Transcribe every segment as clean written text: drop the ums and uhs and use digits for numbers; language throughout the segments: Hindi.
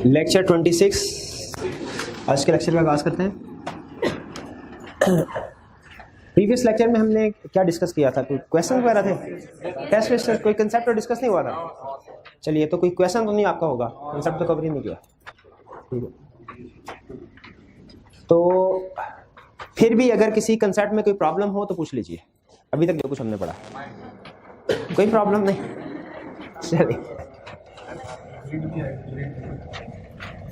लेक्चर 26 आज के लेक्चर का आगाज करते हैं। प्रीवियस लेक्चर में हमने क्या डिस्कस किया था? कोई क्वेश्चन वगैरह थे, टेस्ट वेस्ट, कोई कंसेप्ट तो डिस्कस नहीं हुआ था। चलिए, तो कोई क्वेश्चन तो नहीं आपका होगा, कंसेप्ट तो कवर ही नहीं किया, ठीक है। तो फिर भी अगर किसी कंसेप्ट में कोई प्रॉब्लम हो तो पूछ लीजिए। अभी तक जो कुछ हमने पढ़ा कोई प्रॉब्लम नहीं। चलिए,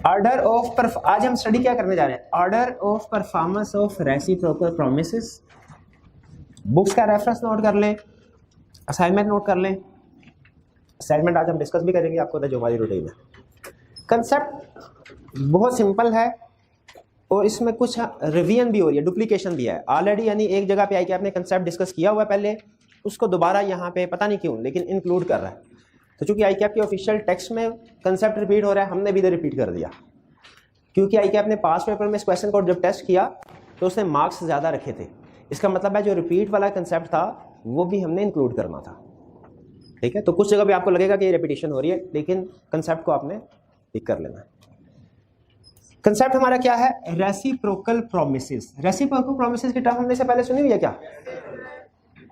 ऑर्डर ऑफ आज हम स्टडी क्या करने जा रहे हैं? Order of performance of reciprocal promises. Books का रेफरेंस नोट कर लें, असाइनमेंट नोट कर लें। असाइनमेंट आज हम डिस्कस भी करेंगे, आपको पता है जो हमारी रूटीन है। कंसेप्ट बहुत सिंपल है और इसमें कुछ रिवीजन भी हो रही है, डुप्लीकेशन भी है ऑलरेडी। यानी एक जगह पे आई कि आपने कंसेप्ट डिस्कस किया हुआ है पहले, उसको दोबारा यहाँ पे पता नहीं क्यों लेकिन इंक्लूड कर रहा है। तो चूंकि आई कैप के ऑफिशियल टेक्स्ट में कंसेप्ट रिपीट हो रहा है, हमने भी इधर रिपीट कर दिया। क्योंकि आई कैप ने पास पेपर में इस क्वेश्चन को जब टेस्ट किया तो उसने मार्क्स ज़्यादा रखे थे। इसका मतलब है जो रिपीट वाला कंसेप्ट था वो भी हमने इंक्लूड करना था, ठीक है। तो कुछ जगह पे आपको लगेगा कि ये रिपीटिशन हो रही है, लेकिन कंसेप्ट को आपने पिक कर लेना है। कंसेप्ट हमारा क्या है? Reciprocal promises. रेसिप्रोकल प्रॉमिसेस की टर्म हमने से पहले सुनी हुई है क्या?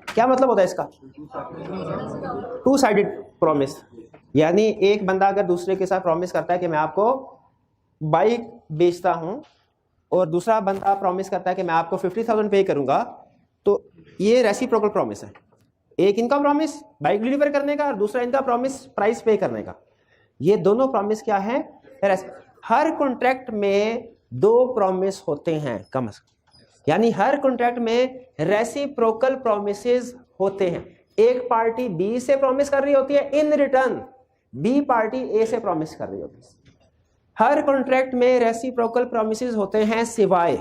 क्या मतलब होता है इसका? Two sided promise. यानी एक बंदा अगर दूसरे के साथ प्रॉमिस करता है कि मैं आपको बाइक बेचता हूं और दूसरा बंदा प्रॉमिस करता है कि मैं आपको 50,000 पे करूंगा, तो ये रेसिप्रोकल प्रॉमिस है। एक इनका प्रॉमिस बाइक डिलीवर करने का और दूसरा इनका प्रॉमिस प्राइस पे करने का। ये दोनों प्रॉमिस क्या है? हर कॉन्ट्रैक्ट में दो प्रॉमिस होते हैं कम से कम। यानी हर कॉन्ट्रैक्ट में रेसिप्रोकल प्रॉमिसेस होते हैं। एक पार्टी बी से प्रॉमिस कर रही होती है, इन रिटर्न बी पार्टी ए से प्रॉमिस कर रही होती है। हर कॉन्ट्रैक्ट में रेसिप्रोकल प्रॉमिसेस होते हैं सिवाय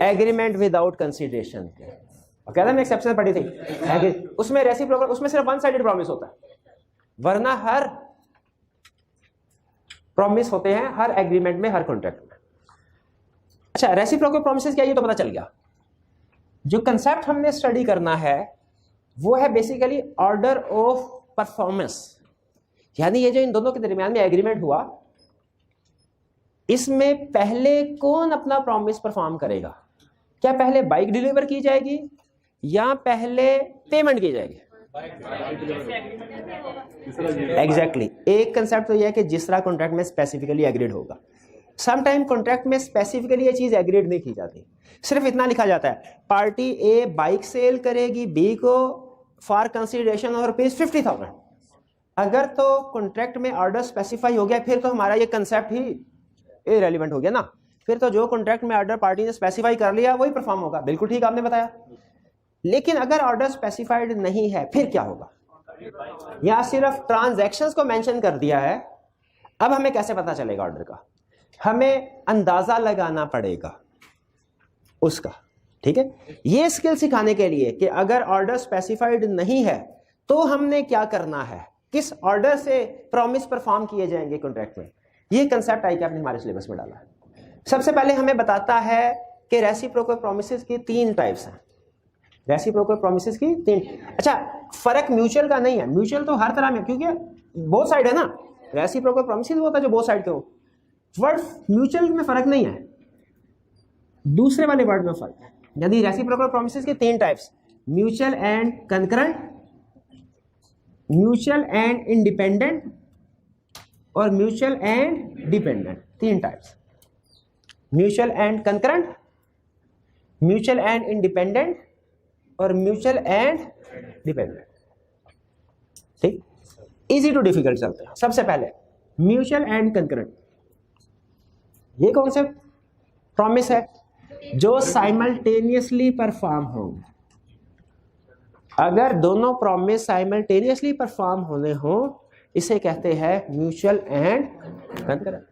एग्रीमेंट विदाउट कंसीडरेशन के। और कहता है एक्सेप्शन पड़ी थी उसमें रेसिप्रोकल, उसमें सिर्फ वन साइडेड प्रॉमिस होता है, वरना हर प्रॉमिस होते हैं हर एग्रीमेंट में, हर कॉन्ट्रैक्ट में। अच्छा, रेसिप्रोकल प्रॉमिसेस क्या, ये तो पता चल गया। जो कंसेप्ट हमने स्टडी करना है वो है बेसिकली ऑर्डर ऑफ परफॉर्मेंस। यानी ये जो इन दोनों के दरमियान में एग्रीमेंट हुआ, इसमें पहले कौन अपना प्रॉमिस परफॉर्म करेगा? क्या पहले बाइक डिलीवर की जाएगी या पहले पेमेंट की जाएगी? एग्जैक्टली। एक कंसेप्ट तो यह है कि जिस तरह कॉन्ट्रैक्ट में स्पेसिफिकली एग्रीड होगा। समटाइम कॉन्ट्रैक्ट में स्पेसिफिकली ये चीज एग्रीड नहीं की जाती, सिर्फ इतना लिखा जाता है पार्टी ए बाइक सेल करेगी बी को फॉर कंसीडरेशन और रुपीज 50,000। अगर तो कॉन्ट्रैक्ट में ऑर्डर स्पेसिफाई हो गया फिर तो हमारा ये कंसेप्ट ही इररिलेवेंट हो गया ना। फिर तो जो कॉन्ट्रैक्ट में ऑर्डर पार्टी ने स्पेसिफाई कर लिया वही परफॉर्म होगा। बिल्कुल ठीक आपने बताया। लेकिन अगर ऑर्डर स्पेसिफाइड नहीं है फिर क्या होगा? यहां सिर्फ ट्रांजैक्शंस को मेंशन कर दिया है। अब हमें कैसे पता चलेगा ऑर्डर का? हमें अंदाजा लगाना पड़ेगा उसका, ठीक है। ये स्किल सिखाने के लिए कि अगर ऑर्डर स्पेसिफाइड नहीं है तो हमने क्या करना है, किस ऑर्डर से प्रॉमिस परफॉर्म किए जाएंगे कॉन्ट्रैक्ट में, ये कंसेप्ट आई आपने हमारे सिलेबस में डाला है। सबसे पहले हमें बताता है कि रेसिप्रोकल प्रॉमिसेस की तीन टाइप्स हैं। रेसिप्रोकल प्रॉमिसेस की तीन। अच्छा, फर्क म्यूचुअल का नहीं है, म्यूचुअल तो हर तरह में, क्योंकि बोथ साइड है ना। रेसिप्रोकल प्रॉमिसेस होता है जो बोथ साइड के हो। वर्ड म्यूचुअल में फर्क नहीं है, दूसरे वाले वर्ड में फर्क है। यदि रेसिप्रोकल प्रॉमिसेस के तीन types, mutual and concurrent, mutual and independent और म्यूचुअल एंड डिपेंडेंट, तीन types. Mutual and concurrent, mutual and independent और म्यूचुअल एंड डिपेंडेंट, ठीक। इजी टू डिफिकल्ट चलते हैं। सबसे पहले म्यूचुअल एंड कंकरेंट। ये कौन से प्रॉमिस है? जो साइमल्टेनियसली परफॉर्म होंगे। अगर दोनों प्रॉमिस साइमल्टेनियसली परफॉर्म होने हो इसे कहते हैं म्यूचुअल एंड कंकरेंट।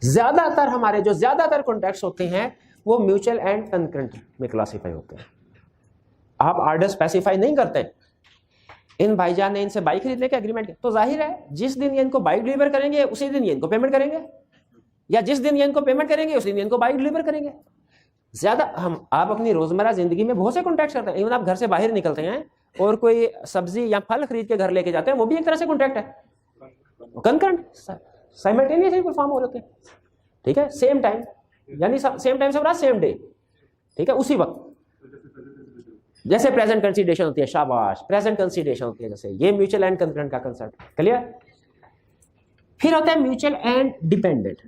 ज्यादातर हमारे जो ज्यादातर कॉन्ट्रैक्ट्स होते हैं वो म्यूचुअल एंड कंकरेंट में क्लासिफाई होते हैं। आप ऑर्डर स्पेसिफाई नहीं करते, इन भाईजान ने इनसे बाइक खरीदने के एग्रीमेंट, तो जाहिर है जिस दिन ये इनको बाइक डिलीवर करेंगे उसी दिन ये इनको पेमेंट करेंगे, या जिस दिन ये इनको पेमेंट करेंगे उसी दिन इनको बाइक डिलीवर करेंगे। ज्यादा आप अपनी रोजमर्रा जिंदगी में बहुत से कॉन्ट्रैक्ट करते हैं। इवन आप घर से बाहर निकलते हैं और कोई सब्जी या फल खरीद के घर लेके जाते हैं, वो भी एक तरह से कॉन्ट्रैक्ट है। कंकरेंट साइमल्टेनियसली परफॉर्म हो रहे हैं, ठीक है, सेम टाइम, यानी सेम टाइम से सेम डे, ठीक है, उसी वक्त। जैसे प्रेजेंट कंसीडरेशन होती है, शाबाश, प्रेजेंट कंसीडरेशन होती है, जैसे ये म्यूचुअल एंड कंकरेंट का कंसेप्ट क्लियर। फिर होता है म्यूचुअल एंड डिपेंडेंट।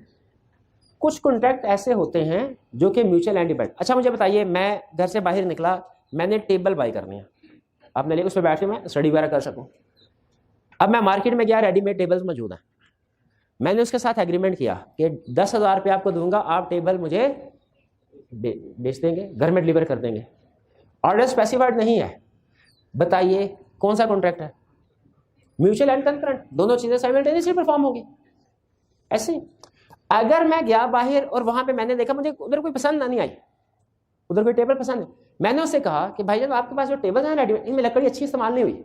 कुछ कॉन्ट्रैक्ट ऐसे होते हैं जो कि म्यूचुअल एंड डिपेंडेंट। अच्छा मुझे बताइए, मैं घर से बाहर निकला, मैंने टेबल बाई करनी है, आपने लेके उस पर बैठ के मैं स्टडी वगैरह कर सकूं। अब मैं मार्केट में गया, रेडीमेड टेबल्स मौजूद हैं, मैंने उसके साथ एग्रीमेंट किया कि 10,000 रुपये आपको दूंगा, आप टेबल मुझे बेच देंगे, घर में डिलीवर कर देंगे। ऑर्डर स्पेसिफाइड नहीं है, बताइए कौन सा कॉन्ट्रैक्ट है? म्यूचुअल एंड कंकरेंट, दोनों चीजें साइमल्टेनियसली परफॉर्म होगी। ऐसे अगर मैं गया बाहर और वहां पे मैंने देखा मुझे उधर कोई पसंद नहीं आई, उधर कोई टेबल पसंद नहीं, मैंने उससे कहा कि भाईजान आपके पास जो टेबल है रेडीमेड, इनमें लकड़ी अच्छी इस्तेमाल नहीं हुई,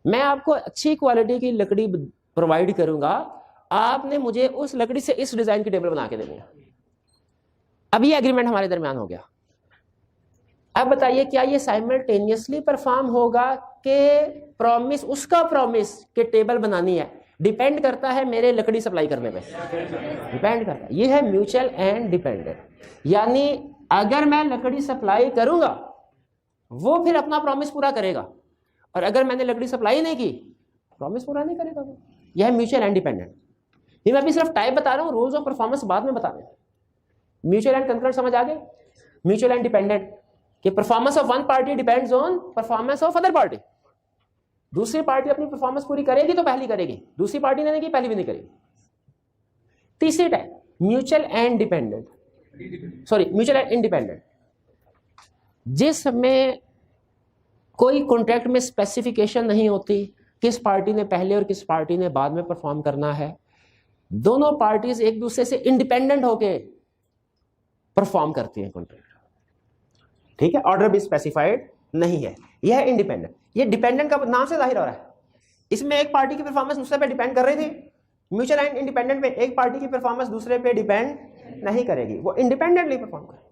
मैं आपको अच्छी क्वालिटी की लकड़ी प्रोवाइड करूंगा, आपने मुझे उस लकड़ी से इस डिजाइन की टेबल बना के देनी है। अब ये एग्रीमेंट हमारे दरमियान हो गया। अब बताइए क्या ये साइमल्टेनियसली परफॉर्म होगा कि प्रॉमिस, उसका प्रॉमिस कि टेबल बनानी है, डिपेंड करता है मेरे लकड़ी सप्लाई करने पे, डिपेंड करता है। ये है म्यूचुअल एंड डिपेंडेंट। यानी अगर मैं लकड़ी सप्लाई करूंगा वो फिर अपना प्रॉमिस पूरा करेगा, और अगर मैंने लकड़ी सप्लाई नहीं की प्रॉमिस पूरा नहीं करेगा वो। यह है म्यूचुअल एंड डिपेंडेंट। ये मैं अभी सिर्फ टाइप बता रहा हूँ, रूल्स ऑफ परफॉर्मेंस बाद में बता रहे हैं। म्यूचुअल एंड कंकरेंट समझ आ गए? म्यूचुअल एंड डिपेंडेंट कि performance of one party depends on performance of other party. दूसरी पार्टी अपनी परफॉर्मेंस पूरी करेगी तो पहली करेगी, दूसरी पार्टी ने नहीं की पहली भी नहीं करेगी। तीसरी type mutual and dependent, sorry mutual and independent, जिसमें कोई कॉन्ट्रैक्ट में स्पेसिफिकेशन नहीं होती किस पार्टी ने पहले और किस पार्टी ने बाद में परफॉर्म करना है। दोनों पार्टीज एक दूसरे से इंडिपेंडेंट होके परफॉर्म करती हैं कॉन्ट्रैक्ट, ठीक है, ऑर्डर भी स्पेसिफाइड नहीं है। यह है इंडिपेंडेंट। ये डिपेंडेंट का नाम से जाहिर हो रहा है, इसमें एक पार्टी की परफॉर्मेंस दूसरे पे डिपेंड कर रही थी। म्यूचुअल एंड इंडिपेंडेंट में एक पार्टी की परफॉर्मेंस दूसरे पे डिपेंड नहीं करेगी, वो इंडिपेंडेंटली परफॉर्म करेगी,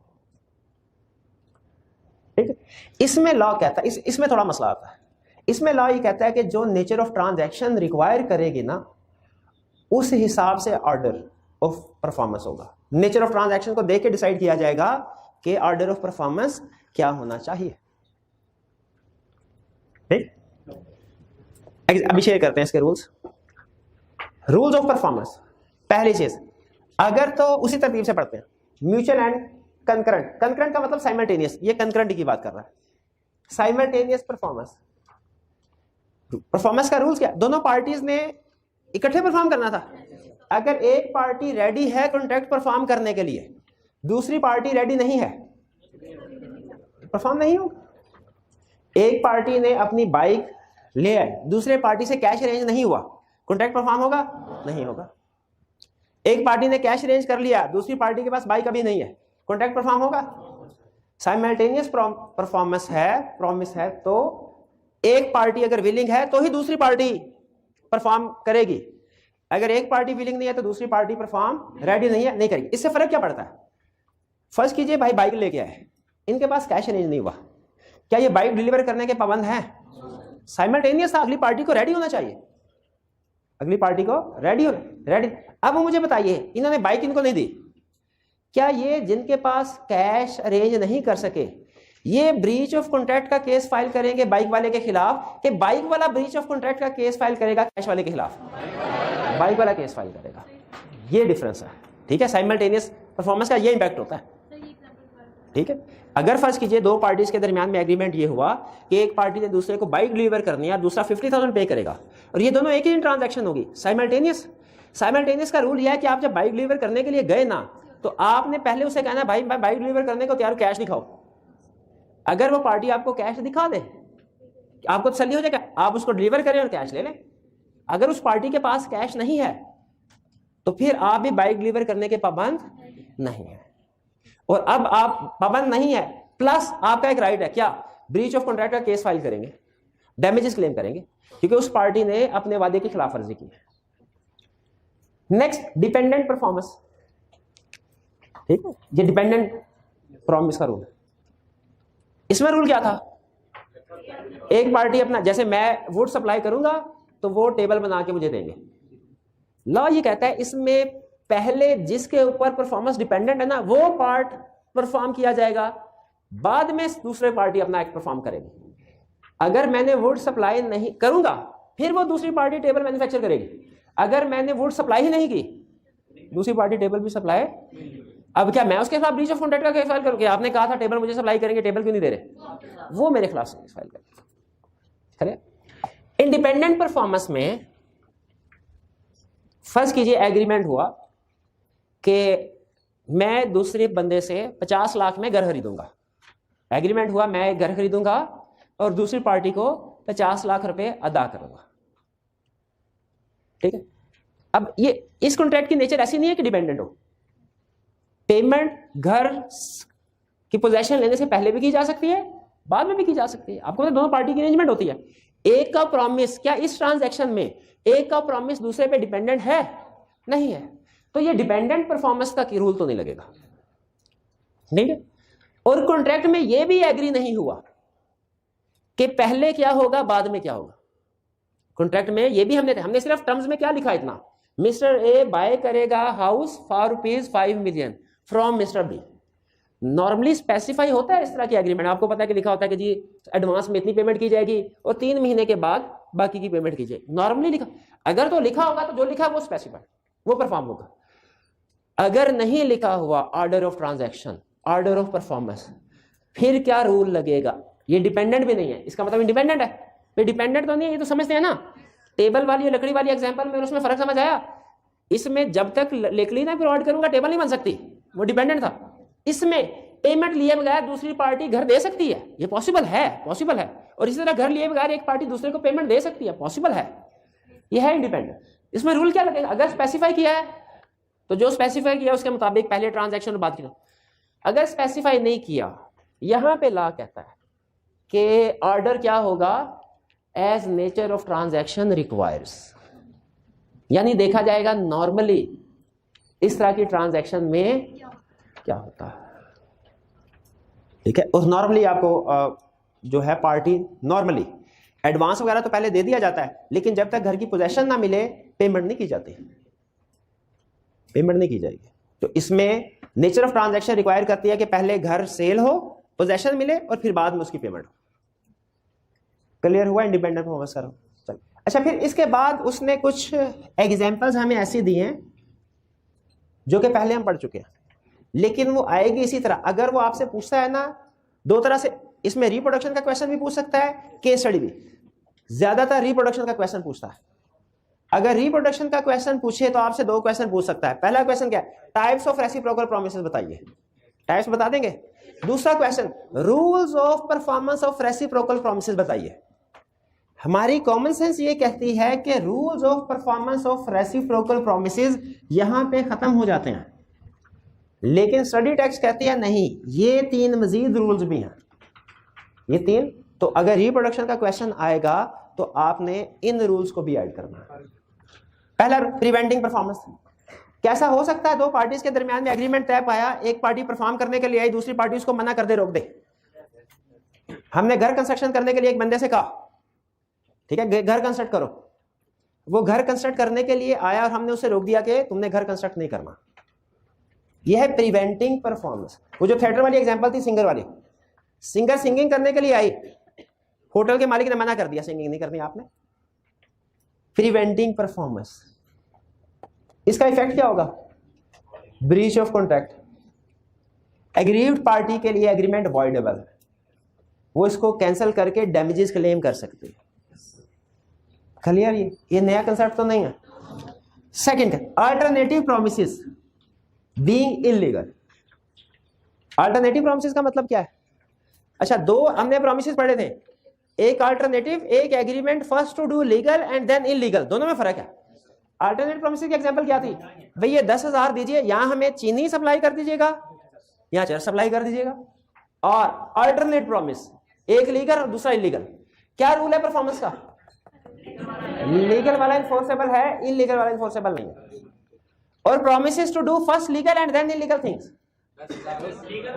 ठीक है। इसमें लॉ कहता है, इसमें थोड़ा मसला आता है। इसमें लॉ ये कहता है कि जो नेचर ऑफ ट्रांजैक्शन रिक्वायर करेगी ना, उस हिसाब से ऑर्डर ऑफ परफॉर्मेंस होगा। नेचर ऑफ ट्रांजैक्शन को देख के डिसाइड किया जाएगा कि ऑर्डर ऑफ परफॉर्मेंस क्या होना चाहिए, ठीक। अभी शेयर करते हैं इसके रूल्स ऑफ परफॉर्मेंस। पहली चीज, अगर तो उसी तरतीब से पढ़ते हैं, म्यूचुअल एंड कंकरेंट। कंकरेंट का मतलब साइमल्टेनियस, ये कंकरेंट की बात कर रहा है। साइमल्टेनियस परफॉर्मेंस, परफॉर्मेंस का रूल्स क्या? दोनों पार्टीज ने इकट्ठे परफॉर्म करना था। अगर एक पार्टी रेडी है कॉन्ट्रैक्ट परफॉर्म करने के लिए, दूसरी पार्टी रेडी नहीं है, परफॉर्म नहीं होगा। एक पार्टी ने अपनी बाइक ले आई, दूसरे पार्टी से कैश अरेंज नहीं हुआ, कॉन्ट्रैक्ट परफॉर्म होगा? नहीं होगा। एक पार्टी ने कैश अरेंज कर लिया, दूसरी पार्टी के पास बाइक अभी नहीं है, कॉन्ट्रैक्ट परफॉर्म होगा? साइमल्टेनियस परफॉर्मेंस है, प्रॉमिस है, तो एक पार्टी अगर विलिंग है तो ही दूसरी पार्टी परफॉर्म करेगी। अगर एक पार्टी विलिंग नहीं है तो दूसरी पार्टी परफॉर्म रेडी नहीं है, नहीं करेगी। इससे फर्क क्या पड़ता है? फर्ज कीजिए भाई बाइक लेके आए, इनके पास कैश अरेंज नहीं हुआ, क्या ये बाइक डिलीवर करने के पाबंद है? साइमल्टेनियस था, अगली पार्टी को रेडी होना चाहिए, अगली पार्टी को रेडी। अब मुझे बताइए, इन्होंने बाइक इनको नहीं दी, क्या ये जिनके पास कैश अरेंज नहीं कर सके, ये ब्रीच ऑफ कॉन्ट्रैक्ट का केस फाइल करेंगे बाइक वाले के खिलाफ, कि बाइक वाला ब्रीच ऑफ कॉन्ट्रैक्ट का केस फाइल करेगा कैश वाले के खिलाफ? बाइक वाला केस फाइल करेगा। ये डिफरेंस है, ठीक है। साइमल्टेनियस परफॉर्मेंस का ये इंपैक्ट होता है, ठीक है। अगर फर्ज कीजिए दो पार्टीज के दरमियान में एग्रीमेंट ये हुआ कि एक पार्टी ने दूसरे को बाइक डिलीवर करनी है, दूसरा 50,000 पे करेगा, और ये दोनों एक ही ट्रांजैक्शन होगी, साइमल्टेनियस का रूल यह है कि आप जब बाइक डिलीवर करने के लिए गए ना, तो आपने पहले उसे कहना भाई मैं बाइक डिलीवर करने को तैयार हूं, कैश दिखाओ। अगर वो पार्टी आपको कैश दिखा दे, आपको तसल्ली हो जाएगा, आप उसको डिलीवर करें और कैश ले लें। अगर उस पार्टी के पास कैश नहीं है तो फिर आप भी बाइक डिलीवर करने के पाबंद नहीं है। और अब आप पाबंद नहीं है, प्लस आपका एक राइट है, क्या? ब्रीच ऑफ कॉन्ट्रैक्ट का केस फाइल करेंगे, डैमेजेस क्लेम करेंगे, क्योंकि उस पार्टी ने अपने वादे की खिलाफ वर्जी की है। नेक्स्ट, डिपेंडेंट परफॉर्मेंस, ठीक है। ये डिपेंडेंट प्रॉमिस का रूल है। इसमें रूल क्या था? एक पार्टी अपना, जैसे मैं वुड सप्लाई करूंगा तो वो टेबल बना के मुझे देंगे, लॉ ये कहता है इसमें पहले जिसके ऊपर परफॉर्मेंस डिपेंडेंट है ना वो पार्ट परफॉर्म किया जाएगा, बाद में दूसरे पार्टी अपना एक्ट परफॉर्म करेगी। अगर मैंने वुड सप्लाई नहीं करूंगा फिर वो दूसरी पार्टी टेबल मैन्युफैक्चर करेगी। अगर मैंने वुड सप्लाई ही नहीं की दूसरी पार्टी टेबल भी सप्लाई। अब क्या मैं उसके खिलाफ ब्रीच ऑफ कॉन्ट्रैक्ट का केस फाइल करूं? आपने कहा था टेबल मुझे सप्लाई करेंगे, टेबल क्यों नहीं दे रहे? वो मेरे खिलाफ केस फाइल करें। इंडिपेंडेंट परफॉर्मेंस में फर्ज कीजिए एग्रीमेंट हुआ कि मैं दूसरे बंदे से 50 लाख में घर खरीदूंगा। एग्रीमेंट हुआ मैं घर खरीदूंगा और दूसरी पार्टी को 50 लाख रुपए अदा करूंगा। ठीक है, अब ये इस कॉन्ट्रैक्ट की नेचर ऐसी नहीं है कि डिपेंडेंट हो। पेमेंट घर की पोजेशन लेने से पहले भी की जा सकती है, बाद में भी की जा सकती है। आपको दोनों पार्टी की अरेंजमेंट होती है। एक का प्रॉमिस, क्या इस ट्रांजैक्शन में एक का प्रॉमिस दूसरे पे डिपेंडेंट है? नहीं है, तो ये डिपेंडेंट परफॉर्मेंस का रूल तो नहीं लगेगा। ठीक है, और कॉन्ट्रैक्ट में ये भी एग्री नहीं हुआ कि पहले क्या होगा बाद में क्या होगा। कॉन्ट्रैक्ट में ये भी हमने सिर्फ टर्म्स में क्या लिखा है इतना, मिस्टर ए बाय करेगा house for ₹5 million from mister B. Normally specify होता है इस तरह की एग्रीमेंट, आपको पता है कि लिखा होता है कि जी एडवांस में इतनी पेमेंट की जाएगी और 3 महीने के बाद बाकी की पेमेंट की जाएगी। नॉर्मली लिखा, अगर तो लिखा होगा तो जो लिखा है वो स्पेसिफाइड, वो परफॉर्म होगा। अगर नहीं लिखा हुआ order of transaction, order of performance, फिर क्या रूल लगेगा? ये डिपेंडेंट भी नहीं है, इसका मतलब इंडिपेंडेंट है। फिर डिपेंडेंट तो नहीं है, ये तो समझते हैं ना। टेबल वाली लकड़ी वाली एग्जांपल में उसमें फर्क समझ आया? इसमें जब तक लकड़ी ना प्रोवाइड करूंगा टेबल नहीं बन सकती, वो डिपेंडेंट था। इसमें पेमेंट लिए बगैर दूसरी पार्टी घर दे सकती है, ये पॉसिबल है, पॉसिबल है। और इसी तरह घर लिए बगैर एक पार्टी दूसरे को पेमेंट दे सकती है, पॉसिबल है। ये है इंडिपेंडेंट। इसमें रूल क्या लगेगा? अगर स्पेसिफाई किया है तो जो स्पेसिफाई किया उसके मुताबिक पहले ट्रांजैक्शन और बाद की। अगर स्पेसिफाई नहीं किया, यहां पे लॉ कहता है कि ऑर्डर क्या होगा? As nature of transaction requires, यानी देखा जाएगा नॉर्मली इस तरह की ट्रांजैक्शन में क्या होता है। ठीक है, और नॉर्मली आपको जो है पार्टी नॉर्मली एडवांस वगैरह तो पहले दे दिया जाता है, लेकिन जब तक घर की पोजेशन ना मिले पेमेंट नहीं की जाती, पेमेंट नहीं की जाएगी। तो इसमें नेचर ऑफ ट्रांजैक्शन रिक्वायर करती है कि पहले घर सेल हो, पोजेशन मिले और फिर बाद में उसकी पेमेंट हो। क्लियर हुआ? इंडिपेंडेंट परफॉर्मेंस करो। चल, अच्छा, फिर इसके बाद उसने कुछ एग्जांपल्स हमें ऐसी दी हैं जो कि पहले हम पढ़ चुके हैं, लेकिन वो आएगी इसी तरह। अगर वो आपसे पूछता है ना, दो तरह से इसमें रिप्रोडक्शन का क्वेश्चन भी पूछ सकता है, केस स्टडी भी। ज्यादातर रिप्रोडक्शन का क्वेश्चन पूछता है। अगर रिप्रोडक्शन का क्वेश्चन पूछे तो आपसे 2 क्वेश्चन पूछ सकता है। पहला क्वेश्चन क्या है? टाइप्स ऑफ रेसिप्रोकल प्रॉमिसेस बताइए, टाइप्स बता देंगे। दूसरा question, rules of performance of reciprocal promises बताइए। हमारी कॉमन सेंस ये कहती है कि rules of performance of reciprocal promises यहां पे खत्म हो जाते हैं, लेकिन स्टडी टेक्स्ट कहती है नहीं, ये 3 मजीद रूल्स भी हैं, ये 3। तो अगर रिप्रोडक्शन का क्वेश्चन आएगा तो आपने इन रूल्स को भी ऐड करना है। पहला, प्रिवेंटिंग परफॉर्मेंस। कैसा हो सकता है? 2 पार्टीज के दरमियान में एग्रीमेंट तय पाया, एक पार्टी परफॉर्म करने के लिए आई, दूसरी पार्टी उसको मना कर दे, रोक दे। हमने घर कंस्ट्रक्शन करने के लिए एक बंदे से कहा, ठीक है घर कंस्ट्रक्ट करो, वो घर कंस्ट्रक्ट करने के लिए आया और हमने उसे रोक दिया कि तुमने घर कंस्ट्रक्ट नहीं करना। यह है प्रिवेंटिंग परफॉर्मेंस। वो जो थिएटर वाली एग्जांपल थी, सिंगर वाली, सिंगर सिंगिंग करने के लिए आई, होटल के मालिक ने मना कर दिया, सिंगिंग नहीं करनी आपने। प्रिवेंटिंग परफॉर्मेंस, इसका इफेक्ट क्या होगा? Breach of contract. Aggrieved party के लिए एग्रीमेंट वॉइडेबल, वो इसको कैंसिल करके डैमेजेस क्लेम कर सकते हैं। क्लियर? ये नया कंसेप्ट तो नहीं है। Second, alternative promises being illegal. Alternative promises का मतलब क्या है? अच्छा, 2 हमने प्रोमिसेस पढ़े थे, एक अल्टरनेटिव, एक agreement first to do legal and then illegal, दोनों में फर्क है। अल्टरनेटिव प्रोमिसेस की एग्जांपल क्या थी? भाई ये 10,000 दीजिए, यहां हमें चीनी सप्लाई कर दीजिएगा, यहां चरस सप्लाई कर दीजिएगा। और अल्टरनेट प्रॉमिस, एक लीगल और दूसरा इलीगल। क्या रूल है परफॉर्मेंस का? लीगल वाला इन्फोर्सेबल है, इलीगल वाला इन्फोर्सेबल नहीं है। और promises to do first legal and then illegal things,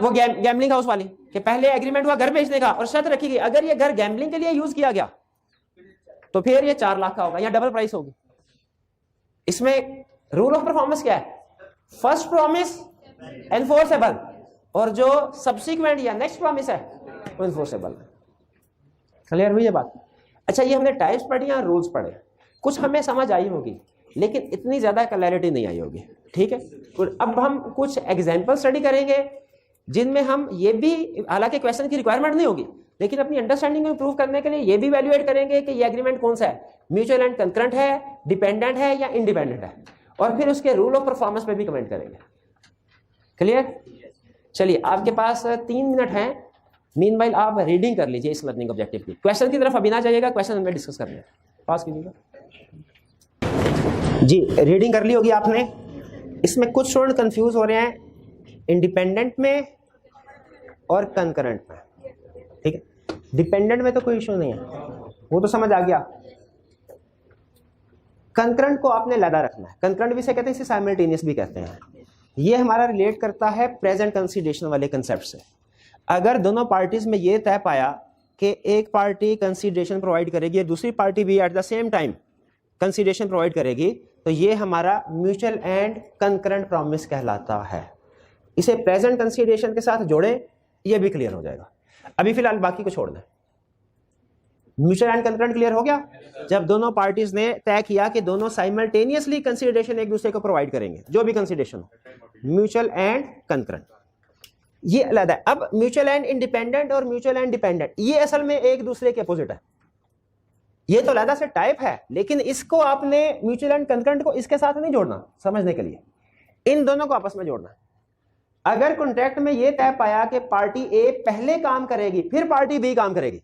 वो गैम्बलिंग हाउस वाली, कि पहले एग्रीमेंट हुआ घर बेचने का और शर्त रखी गई अगर ये घर गैम्बलिंग के लिए यूज किया गया तो फिर ये 4 लाख का होगा या डबल प्राइस होगी। इसमें रूल ऑफ परफॉर्मेंस क्या है? फर्स्ट प्रॉमिस एनफोर्सेबल और जो सब्सिक्वेंट या नेक्स्ट प्रॉमिस है वो एनफोर्सेबल। क्लियर हुई ये बात? अच्छा, ये हमने टाइप्स पढ़ी या रूल्स पढ़े, कुछ हमें समझ आई होगी लेकिन इतनी ज्यादा क्लैरिटी नहीं आई होगी। ठीक है, और अब हम कुछ एग्जाम्पल स्टडी करेंगे जिनमें हम ये भी, हालांकि क्वेश्चन की रिक्वायरमेंट नहीं होगी लेकिन अपनी अंडरस्टैंडिंग को इंप्रूव करने के लिए ये भी इवैल्यूएट करेंगे कि ये एग्रीमेंट कौन सा है, म्यूचुअल एंड कंकरेंट है, डिपेंडेंट है या इंडिपेंडेंट है, और फिर उसके रूल ऑफ परफॉर्मेंस पे भी कमेंट करेंगे। क्लियर? चलिए, आपके पास 3 मिनट हैं, मीनवाइल आप रीडिंग कर लीजिए इस लर्निंग ऑब्जेक्टिव की। क्वेश्चन की तरफ अभी ना जाइएगा, क्वेश्चन हमें डिस्कस करने हैं। पास कीजिएगा जी। रीडिंग कर ली होगी आपने। इसमें कुछ स्टूडेंट कंफ्यूज हो रहे हैं इंडिपेंडेंट में और कंकरेंट में। ठीक है, डिपेंडेंट में तो कोई इशू नहीं है, वो तो समझ आ गया। कंकरेंट को आपने लदा रखना है। कंकरेंट भी से कहते हैं, इसे साइमल्टेनियस भी कहते हैं। ये हमारा रिलेट करता है प्रेजेंट कंसीडरेशन वाले कंसेप्ट से। अगर दोनों पार्टीज में ये तय पाया कि एक पार्टी कंसीडरेशन प्रोवाइड करेगी और दूसरी पार्टी भी at the same time consideration provide करेगी, तो ये हमारा म्यूचुअल एंड कंकरेंट प्रॉमिस कहलाता है। इसे प्रेजेंट कंसीडरेशन के साथ जोड़ें, ये भी क्लियर हो जाएगा। अभी फिलहाल बाकी को छोड़ दें। म्यूचुअल एंड कंकरेंट क्लियर हो गया? जब दोनों पार्टीज ने तय किया कि दोनों साइमल्टेनियसली कंसीडरेशन एक दूसरे को प्रोवाइड करेंगे, जो भी कंसीडरेशन हो, म्यूचुअल एंड कंकरेंट, ये अलग है। अब म्यूचुअल एंड इंडिपेंडेंट और म्यूचुअल एंड डिपेंडेंट, ये असल में एक दूसरे के अपोजिट है। ये तो अलग से टाइप है, लेकिन इसको आपने म्यूचुअल एंड कंकरेंट को इसके साथ नहीं जोड़ना समझने के लिए, इन दोनों को आपस में जोड़ना। अगर कॉन्ट्रैक्ट में ये तय पाया कि पार्टी ए पहले काम करेगी फिर पार्टी बी काम करेगी,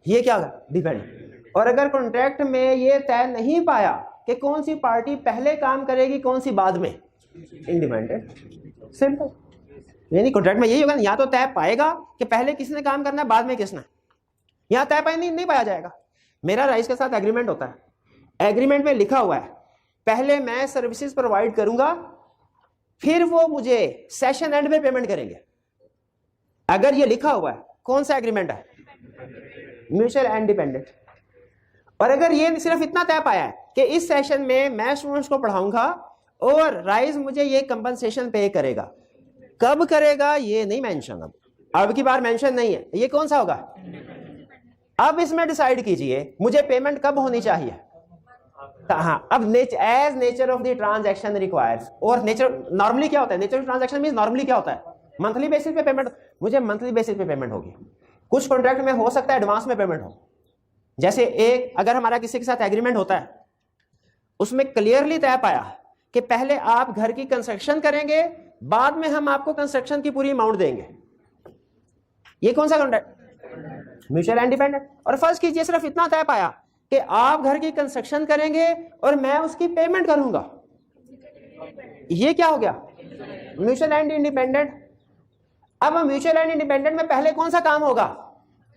ये क्या होगा? डिपेंडेंट। और अगर कॉन्ट्रैक्ट में ये तय नहीं पाया कि कौन सी पार्टी पहले काम करेगी कौन सी बाद में, इंडिपेंडेंट। सिंपल। यानी कॉन्ट्रैक्ट में यही होगा, या तो तय पाएगा कि पहले किसने काम करना है बाद में किसने, यहां तय पाया नहीं पाया जाएगा। मेरा राइस के साथ एग्रीमेंट होता है, एग्रीमेंट में लिखा हुआ है पहले मैं सर्विसेज प्रोवाइड करूंगा फिर वो मुझे सेशन एंड में पेमेंट करेंगे। अगर ये लिखा हुआ है, कौन सा एग्रीमेंट है? Mutual and dependent. और अगर ये सिर्फ इतना तय पाया है कि इस सेशन में मैं स्टूडेंट्स को पढ़ाऊंगा और राइस मुझे ये कंपनसेशन पे करेगा, कब करेगा ये नहीं मेंशन, अब की बार मेंशन नहीं है, ये कौन सा होगा? अब इसमें डिसाइड कीजिए मुझे पेमेंट कब होनी चाहिए। हाँ, अब as nature of the transaction requires, और नेचर नॉर्मली क्या होता है? Nature of transaction means normally क्या होता है? मंथली बेसिस पे पेमेंट, मुझे मंथली बेसिस पे पेमेंट होगी। कुछ कॉन्ट्रैक्ट में हो सकता है एडवांस में पेमेंट हो, जैसे एक अगर हमारा किसी के साथ एग्रीमेंट होता है उसमें क्लियरली तय पाया कि पहले आप घर की कंस्ट्रक्शन करेंगे बाद में हम आपको कंस्ट्रक्शन की पूरी अमाउंट देंगे, ये कौन सा कॉन्ट्रैक्ट? Mutual and dependent. और फर्स्ट कीजिए सिर्फ इतना तय पाया कि आप घर की कंस्ट्रक्शन करेंगे और मैं उसकी पेमेंट करूंगा, ये क्या हो गया? Mutual and independent. अब म्यूचुअल एंड इंडिपेंडेंट में पहले कौन सा काम होगा?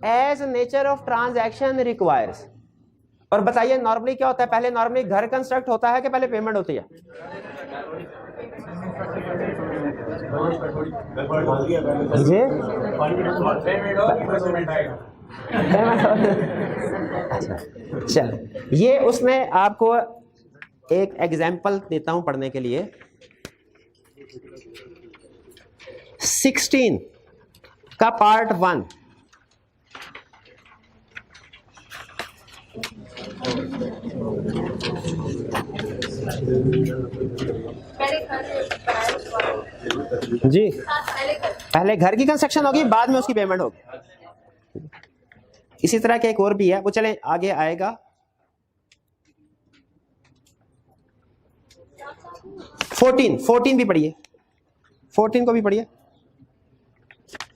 As nature of transaction requires. और बताइए नॉर्मली क्या होता है? पहले नॉर्मली घर कंस्ट्रक्ट होता है कि पहले पेमेंट होती है? जी अच्छा, चल ये उसमें आपको एक एग्जाम्पल देता हूं पढ़ने के लिए। 16 का पार्ट 1, जी पहले घर की कंस्ट्रक्शन होगी बाद में उसकी पेमेंट होगी। इसी तरह के एक और भी है, वो चलें आगे आएगा। 14 भी पढ़िए, 14 को भी पढ़िए।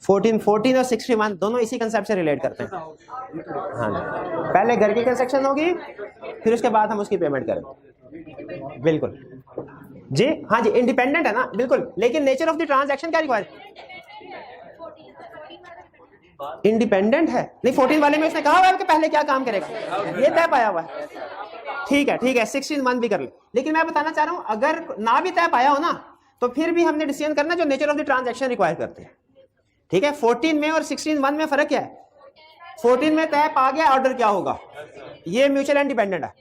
14 और 61 दोनों इसी कंसेप्ट से रिलेट करते हैं। हाँ, पहले घर की कंस्ट्रक्शन होगी फिर उसके बाद हम उसकी पेमेंट करेंगे। बिल्कुल जी, हाँ जी, इंडिपेंडेंट है ना, बिल्कुल। लेकिन नेचर ऑफ द ट्रांजैक्शन क्या रिक्वायर? इंडिपेंडेंट है। नहीं, 14 वाले में उसने कहा हुआ है कि पहले क्या काम करेगा, ये तय पाया हुआ है। ठीक है, 16 भी कर ले। लेकिन मैं बताना चाह रहा हूं अगर ना भी तय पाया हो ना तो फिर भी हमने डिसीजन करना जो nature of the transaction require करते हैं। ठीक है, 14 में और 16 में फर्क क्या है? 14 में तय पा गया ऑर्डर क्या होगा, ये म्यूचुअल एंड डिपेंडेंट है।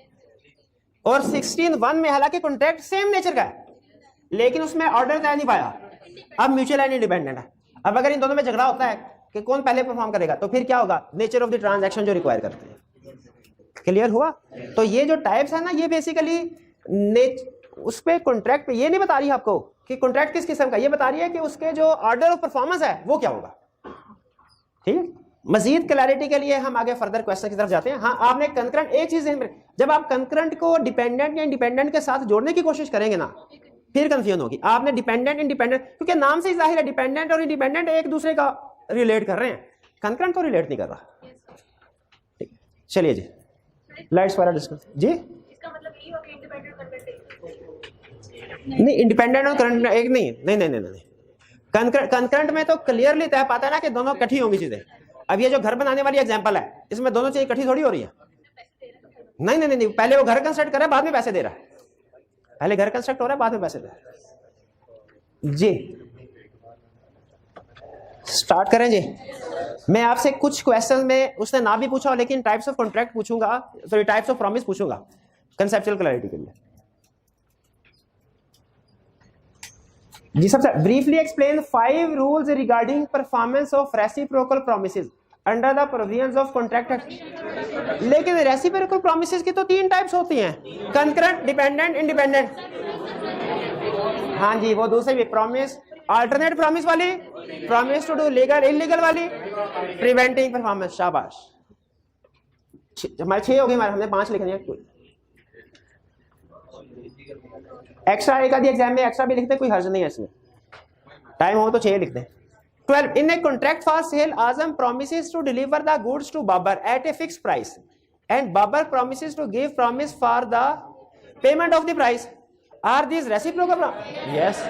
और 16(1) में हालांकि कॉन्ट्रैक्ट सेम नेचर का है लेकिन उसमें ऑर्डर तय नहीं पाया, अब म्यूचुअल एंड इंडिपेंडेंट है। अब अगर इन दोनों में झगड़ा होता है कि कौन पहले परफॉर्म करेगा तो फिर क्या होगा, नेचर ऑफ द ट्रांजैक्शन जो रिक्वायर करते हैं। क्लियर हुआ? तो ये जो टाइप्स है ना ये बेसिकली उस पे कॉन्ट्रैक्ट पे ये नहीं बता रही आपको कि कॉन्ट्रैक्ट किस किस्म का, ये बता रही है कि उसके जो ऑर्डर ऑफ परफॉर्मेंस है वो क्या होगा। ठीक है, मजीद क्लैरिटी के लिए हम आगे फर्दर क्वेश्चन की तरफ जाते हैं। हाँ, आपने कंकरेंट एक चीज जब आप कंकरेंट को डिपेंडेंट या इंडिपेंडेंट के साथ जोड़ने की कोशिश करेंगे ना फिर कंफ्यूजन होगी। आपने डिपेंडेंट इंडिपेंडेंट, क्योंकि नाम से ही जाहिर है डिपेंडेंट और इंडिपेंडेंट एक दूसरे का रिलेट कर रहे हैं, कंकरेंट तो रिलेट नहीं कर रहा। ठीक, चलिए जी लाइट्स वाला डिस्कस जी। इसका मतलब ये हो कि इंडिपेंडेंट कंकरेंट नहीं, इंडिपेंडेंट और करंट एक नहीं, नहीं। कंकरेंट में तो क्लियरली तय पाता है ना कि दोनों इकट्ठी होंगी चीजें। अब ये जो घर बनाने वाली एग्जांपल है इसमें दोनों चीजें इकट्ठी थोड़ी हो रही है। नहीं, पहले वो घर कंस्ट्रक्ट कर रहा है बाद में पैसे दे रहा है, पहले घर कंस्ट्रक्ट हो रहा है बाद में पैसे दे रहा है जी। स्टार्ट करें जी। मैं आपसे कुछ क्वेश्चन में उसने ना भी पूछा लेकिन टाइप्स ऑफ कॉन्ट्रैक्ट पूछूंगा, सॉरी टाइप्स ऑफ प्रॉमिस पूछूंगा कंसेप्चुअल क्लैरिटी के लिए जी। सबसे briefly explain 5 rules regarding performance of reciprocal promises under the provisions of contract. लेकिन रेसिप्रोकल प्रॉमिसेस की तो 3 टाइप्स होती हैं, कंकरेंट, डिपेंडेंट, इंडिपेंडेंट। हाँ जी, वो दूसरी भी प्रॉमिस, अल्टरनेट प्रॉमिस वाली, promise to do legal illegal वाली, प्रिवेंटिंग परफॉर्मेंस। शाबाश, हमारे 6 हो गए, हमारे हमने 5 लिखने हैं। एक्स्ट्रा एक आधी एग्जाम में एक्स्ट्रा भी लिखते, कोई हर्ज नहीं है इसमें, टाइम हो तो 6 लिखते हैं। 12 in a contract for sale Azam promises to deliver the goods to Babar at a fixed price and Babar promises to give promise for the payment of the price. Are these reciprocal promises? Yes,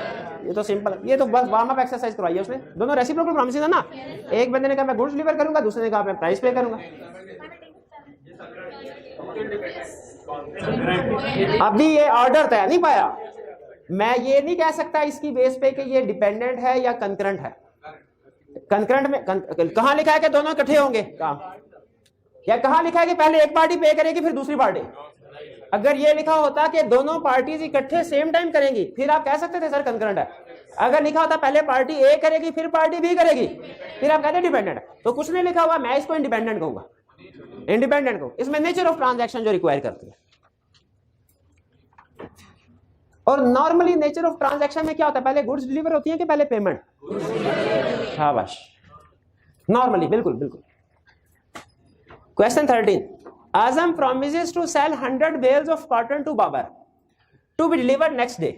ये तो सिंपल, ये तो बस वार्म अप एक्सरसाइज करवाई है उसने। दोनों रेसिप्रोकल प्रॉमिसेस है ना, एक बंदे ने कहा मैं गुड्स डिलीवर करूंगा, दूसरे ने कहा मैं प्राइस पे करूंगा। अभी ये ऑर्डर तय नहीं पाया, मैं ये नहीं कह सकता इसकी बेस पे कि ये डिपेंडेंट है या कंकरेंट है। कंकरेंट में कहां लिखा है कि दोनों इकट्ठे होंगे काम, या कहां लिखा है कि पहले एक पार्टी पे करेगी फिर दूसरी पार्टी। अगर ये लिखा होता कि दोनों पार्टीज इकट्ठे सेम टाइम करेंगी फिर आप कह सकते थे सर कंकरेंट है। अगर लिखा होता पहले पार्टी ए करेगी फिर पार्टी बी करेगी फिर आप कहते डिपेंडेंट है। तो कुछ नहीं लिखा हुआ, मैं इसको इंडिपेंडेंट कहूंगा, इंडिपेंडेंट को। इसमें नेचर ऑफ ट्रांजैक्शन जो रिक्वायर करती है। और नॉर्मली नेचर ऑफ ट्रांजैक्शन में क्या होता है, पहले गुड्स डिलीवर होती है कि पहले पेमेंट? शाबाश, नॉर्मली बिल्कुल बिल्कुल। Question 13, Azam promises to sell 100 bales of cotton to Babar to be delivered next day.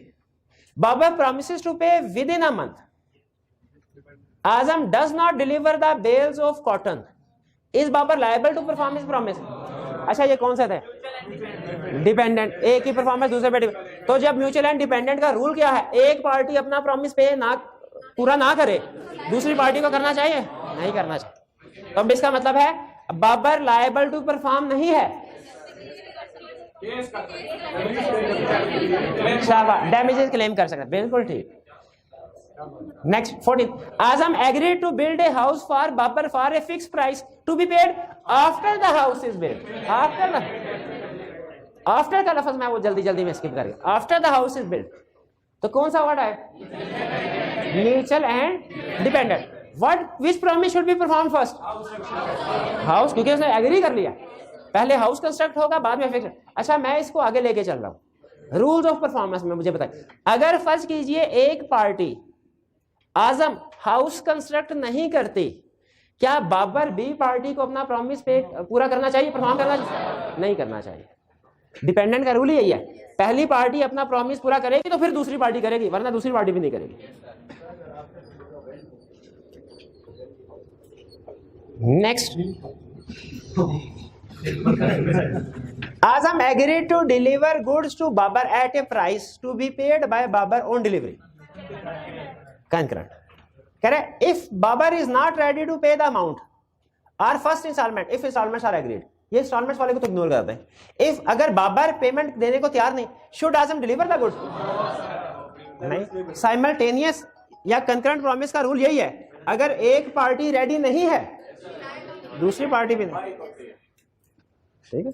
Babar promises to pay within a month. Azam does not deliver the bales of cotton. Is Babar liable to perform his promise? अच्छा, ये कौन सा था? डिपेंडेंट, एक ही परफॉर्मेंस दूसरे पे। तो जब म्यूचुअल एंड डिपेंडेंट का रूल क्या है, एक पार्टी अपना प्रॉमिस पे ना पूरा ना करे दूसरी पार्टी को करना चाहिए, नहीं करना चाहिए। तो अब इसका मतलब है बाबर लायबल टू परफॉर्म नहीं है, डैमेजेस क्लेम कर सकता है, बिल्कुल ठीक। Next 14, Azam agreed to build a house for Babar for a fixed price to be paid after the house is built. After का लफ्ज मैं वो जल्दी में स्किप कर गया। After the house is built, तो कौन सा वर्ड है? Mutual and dependent. What which promise should be perform first? House, क्योंकि उसने एग्री कर लिया, पहले हाउस कंस्ट्रक्ट होगा बाद में फिक्स। अच्छा, मैं इसको आगे लेके चल रहा हूं। रूल्स ऑफ परफॉर्मेंस में मुझे बताइए, अगर फर्ज कीजिए एक पार्टी आजम हाउस कंस्ट्रक्ट नहीं करती, क्या बाबर बी पार्टी को अपना प्रॉमिस पे पूरा करना चाहिए, परफॉर्म करना चाहिए? नहीं करना चाहिए। डिपेंडेंट का रूल ही यही है, पहली पार्टी अपना प्रॉमिस पूरा करेगी तो फिर दूसरी पार्टी करेगी, वरना दूसरी पार्टी भी नहीं करेगी। Next, Azam agreed to deliver goods to Babar at a price to be paid by Babar on delivery. Concurrent. Correct. If Babar is not ready to pay the amount or first installment, if installments are agreed, ये installments वाले को तो इग्नोर करते हैं। If अगर बाबर पेमेंट देने को तैयार नहीं, should Azam deliver the goods? नहीं। Simultaneous या concurrent promise का रूल यही है, अगर एक पार्टी रेडी नहीं है दूसरी पार्टी भी नहीं। ठीक है,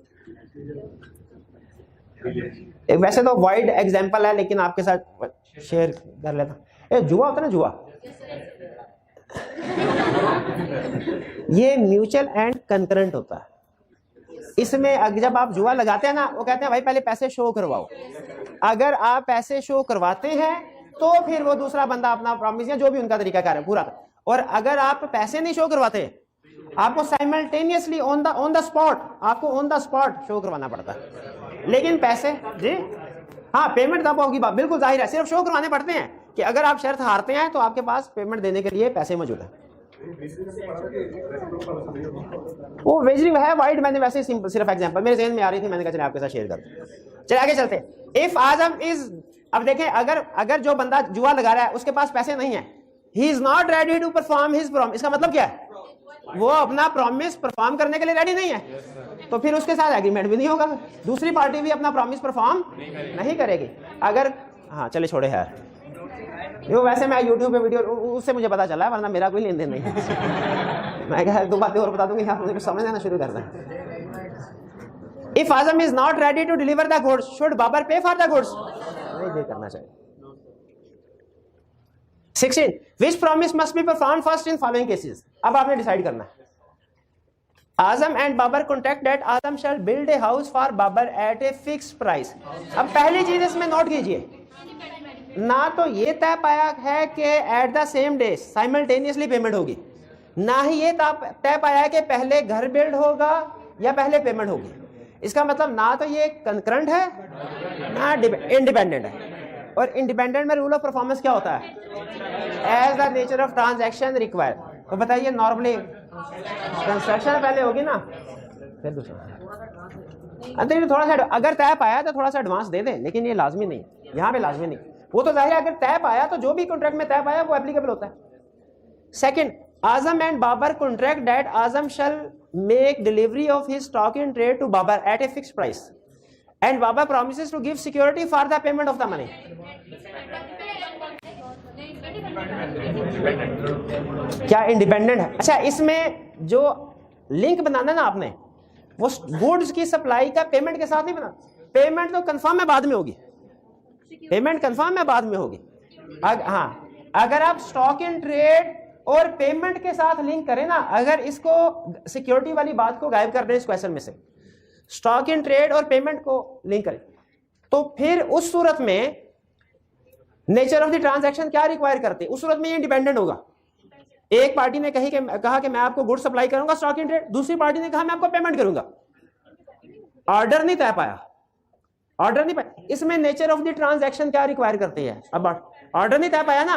एक वैसे तो वाइड एग्जांपल है लेकिन आपके साथ शेयर कर लेता। जुआ होता है ना, जुआ ये म्यूचुअल एंड कंकरेंट होता है। इसमें जब आप जुआ लगाते हैं ना, वो कहते हैं भाई पहले पैसे शो करवाओ। अगर आप पैसे शो करवाते हैं तो फिर वो दूसरा बंदा अपना प्रॉमिस या जो भी उनका तरीका कार है पूरा। और अगर आप पैसे नहीं शो करवाते, आपको साइमल्टेनियसली ऑन द स्पॉट, आपको ऑन द स्पॉट शो करवाना पड़ता है। लेकिन पैसे जी हाँ, पेमेंट तब होगी, बात बिल्कुल जाहिर है, सिर्फ शो करवाने पड़ते हैं कि अगर आप शर्त हारते हैं तो आपके पास पेमेंट देने के लिए पैसे मौजूद है। वो वेजरिंग है वाइड, मैंने वैसे सिर्फ एग्जांपल मेरे ज़हन में आ रही थी, मैंने कहा चलिए आपके साथ शेयर कर दूं। चलिए आगे चलते हैं। इफ आजम इज, अब देखें अगर जो बंदा जुआ लगा रहा है उसके पास पैसे नहीं है, he is not ready to perform his promise, इसका मतलब क्या है? वो अपना प्रॉमिस परफॉर्म करने के लिए रेडी नहीं है, तो फिर उसके साथ एग्रीमेंट भी नहीं होगा, दूसरी पार्टी भी अपना प्रॉमिस परफॉर्म नहीं करेगी। अगर हाँ चले छोड़े यार, वो वैसे मैं यूट्यूब पे वीडियो उससे मुझे पता चला है, वरना मेरा कोई लेन देन नहीं है। मैं क्या दो बातें और बता दूंगी, आप मुझे समझ आना शुरू करना है। If Azam is not ready to deliver the goods, should Babar pay for the goods? नहीं पे करना चाहिए। 16 which promise must be perform first in following cases. अब आपने डिसाइड करना है। Azam and Babar contract that Azam shall build a house for Babar at a fix price. अब पहली चीज इसमें नोट कीजिए, ना तो ये तय पाया है कि at the same day simultaneously payment होगी, ना ही ये तय पाया है कि पहले घर बिल्ड होगा या पहले पेमेंट होगी। इसका मतलब ना तो ये कंकरेंट है ना इंडिपेंडेंट है। और इंडिपेंडेंट में रूल ऑफ परफॉर्मेंस क्या होता है? As the nature of transaction require. तो बताइए नॉर्मली ट्रांजैक्शन पहले होगी ना, फिर दूसरा। थोड़ा सा अगर तय पाया तो थोड़ा सा एडवांस दे दें, लेकिन ये लाजमी नहीं, यहाँ पे लाजमी नहीं। वो तो जाहिर है अगर तय पाया तो जो भी कॉन्ट्रैक्ट में तय पाया वो एप्लीकेबल होता है। Second, Azam and Babar contract that Azam shall make delivery of his stock in trade to Babar at a fixed price and Babar promises to give security for the payment of the money. क्या इंडिपेंडेंट है? अच्छा, इसमें जो लिंक बनाना ना आपने, वो गुड्स की सप्लाई का पेमेंट के साथ नहीं बना। पेमेंट तो कंफर्म है बाद में होगी, पेमेंट कंफर्म है बाद में होगी। हाँ, अगर आप स्टॉक इन ट्रेड और पेमेंट के साथ लिंक करें ना, अगर इसको सिक्योरिटी वाली बात को गायब कर दें इस क्वेश्चन में से, स्टॉक इन ट्रेड और पेमेंट को लिंक करें, तो फिर उस सूरत में नेचर ऑफ द ट्रांजैक्शन क्या रिक्वायर करते हैं? उस सूरत में ये इंडिपेंडेंट होगा। एक पार्टी ने कहा कि मैं आपको गुड सप्लाई करूंगा स्टॉक इन ट्रेड, दूसरी पार्टी ने कहा मैं आपको पेमेंट करूंगा। ऑर्डर नहीं तय पाया, ऑर्डर नहीं पाया। इसमें नेचर ऑफ द ट्रांजैक्शन क्या रिक्वायर करती है? अब ऑर्डर नहीं तय पाया ना,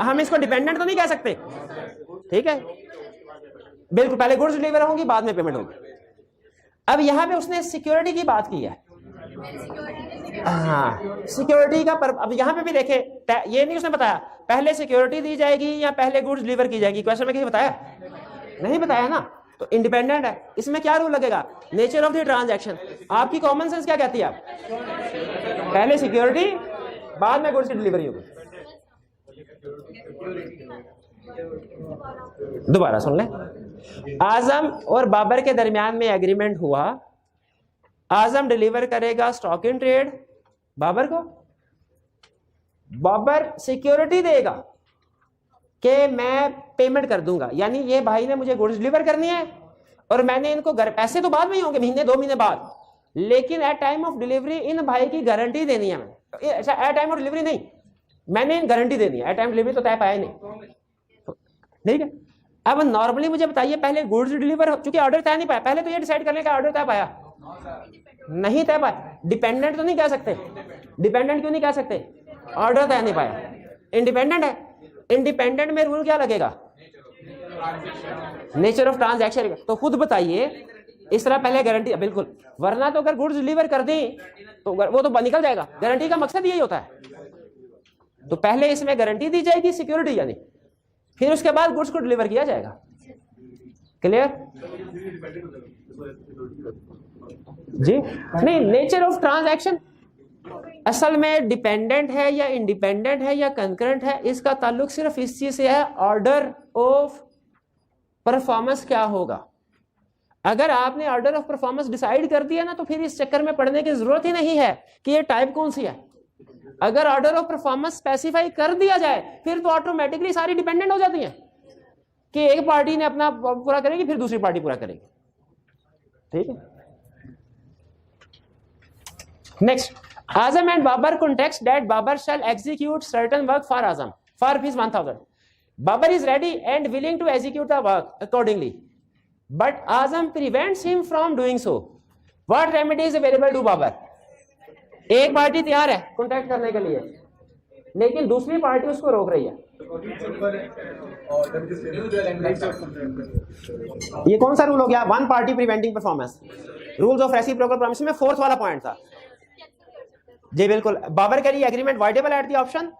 हम इसको डिपेंडेंट तो नहीं कह सकते, ठीक है? बिल्कुल, पहले गुड्स डिलीवर होंगी बाद में पेमेंट होगी। अब यहां पे उसने सिक्योरिटी की बात की है। हाँ, सिक्योरिटी का अब यहां पे भी देखे, ये नहीं उसने बताया पहले सिक्योरिटी दी जाएगी या पहले गुड्स डिलीवर की जाएगी। क्वेश्चन में किसी बताया? नहीं बताया ना, तो इंडिपेंडेंट है। इसमें क्या रूल लगेगा? Nature of the transaction. आपकी कॉमन सेंस क्या कहती है? आप पहले सिक्योरिटी बाद में गुड्स की डिलीवरी होगी। दोबारा सुन लें, आजम और बाबर के दरमियान में एग्रीमेंट हुआ, आजम डिलीवर करेगा स्टॉक इन ट्रेड बाबर को, बाबर सिक्योरिटी देगा कि मैं पेमेंट कर दूंगा, यानी ये भाई ने मुझे गुड्स डिलीवर करनी है और मैंने इनको पैसे तो बाद में ही होंगे, महीने 2 महीने बाद, लेकिन एट टाइम ऑफ डिलीवरी इन भाई की गारंटी देनी है मैंने। अच्छा, एट टाइम ऑफ डिलीवरी नहीं, मैंने इन गारंटी देनी है। एट टाइम डिलीवरी तो तय पाया ही नहीं, ठीक है? अब नॉर्मली मुझे बताइए, पहले गुड्स डिलीवर हो चुके, ऑर्डर तय नहीं पाया, पहले तो ये डिसाइड करने का ऑर्डर तय पाया नहीं, तय पाया। डिपेंडेंट तो नहीं कह सकते, डिपेंडेंट क्यों नहीं कह सकते? ऑर्डर तय नहीं पाया, इंडिपेंडेंट है। इंडिपेंडेंट में रूल क्या लगेगा? Nature of transaction. तो खुद बताइए, इस तरह पहले गारंटी, बिल्कुल, वरना तो अगर गुड्स डिलीवर कर दी तो वो तो निकल जाएगा। गारंटी का मकसद यही होता है। तो पहले इसमें गारंटी दी जाएगी, सिक्योरिटी यानी, फिर उसके बाद गुड्स को डिलीवर किया जाएगा। क्लियर जी? नहीं, नेचर ऑफ ट्रांजैक्शन असल में डिपेंडेंट है या इंडिपेंडेंट है या कंकरेंट है, इसका ताल्लुक सिर्फ इस चीज से है, ऑर्डर ऑफ परफॉर्मेंस क्या होगा। अगर आपने ऑर्डर ऑफ परफॉर्मेंस डिसाइड कर दिया ना तो फिर इस चक्कर में पड़ने की जरूरत ही नहीं है कि ये टाइप कौन सी है। अगर ऑर्डर ऑफ परफॉर्मेंस स्पेसिफाई कर दिया जाए फिर तो ऑटोमेटिकली सारी डिपेंडेंट हो जाती हैं कि एक पार्टी ने अपना पूरा करेगी फिर दूसरी पार्टी पूरा करेगी। ठीक है, next, Azam and Babar context that Babar shall execute certain work for Azam for rupees 1000। Babar is ready and willing to execute the work accordingly, but Azam prevents him from doing so. What remedy is available to Babar? एक पार्टी तैयार है कॉन्ट्रैक्ट करने के लिए, लेकिन दूसरी पार्टी उसको रोक रही है। ये कौन सा रूल हो गया? One party preventing performance, rules of reciprocal promise में फोर्थ वाला पॉइंट था। जी बिल्कुल, बाबर करी agreement voidable at the option,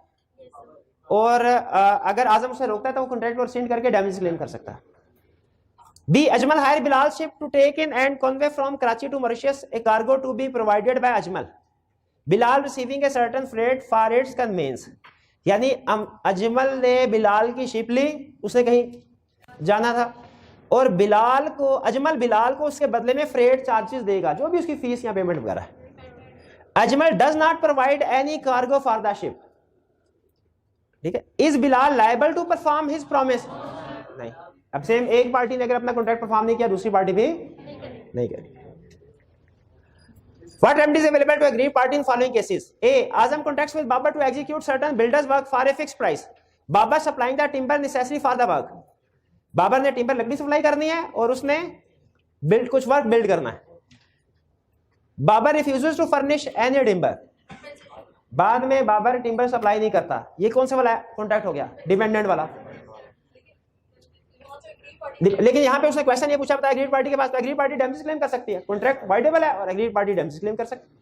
और अगर आजम उसे रोकता है तो वो कॉन्ट्रैक्ट को rescind करके डैमेज क्लेम कर सकता है। B, Ajmal hire Bilal ship to take in and convey from Karachi to Mauritius a cargo to be provided by Ajmal, Bilal receiving a certain freight for its conveyance. यानी अजमल ने बिलाल की शिप ली, उसे कहीं जाना था, और अजमल बिलाल को उसके बदले में फ्रेट चार्जेस देगा, जो भी उसकी फीस या पेमेंट वगैरह है। Ajmal does not provide any cargo for the ship. ठीक है, is Bilal liable to perform his promise? नहीं। अब सेम एक पार्टी ने अगर अपना कॉन्ट्रैक्ट परफॉर्म नहीं किया, दूसरी पार्टी भी नहीं करेगी। What remedy is available to aggrieved party in following cases? A, Azam contracts with Babar to execute certain builders work for a fixed price. Babar supplying the timber necessary for the work. Babar ने टिम्बर लकड़ी सप्लाई करनी है और उसने कुछ वर्क बिल्ड करना है। Babar refuses to furnish any timber, बाद में बाबर टिम्बर सप्लाई नहीं करता। ये कौन सा वाला कॉन्ट्रैक्ट हो गया? डिपेंडेंट वाला। लेकिन यहां पे उसने क्वेश्चन ये पूछा, बताया एग्रीड पार्टी के पास, तो एग्रीड पार्टी डैमेज क्लेम कर सकती है, कॉन्ट्रैक्ट वाइडेबल है और एग्रीड पार्टी डैमेज क्लेम कर सकती है।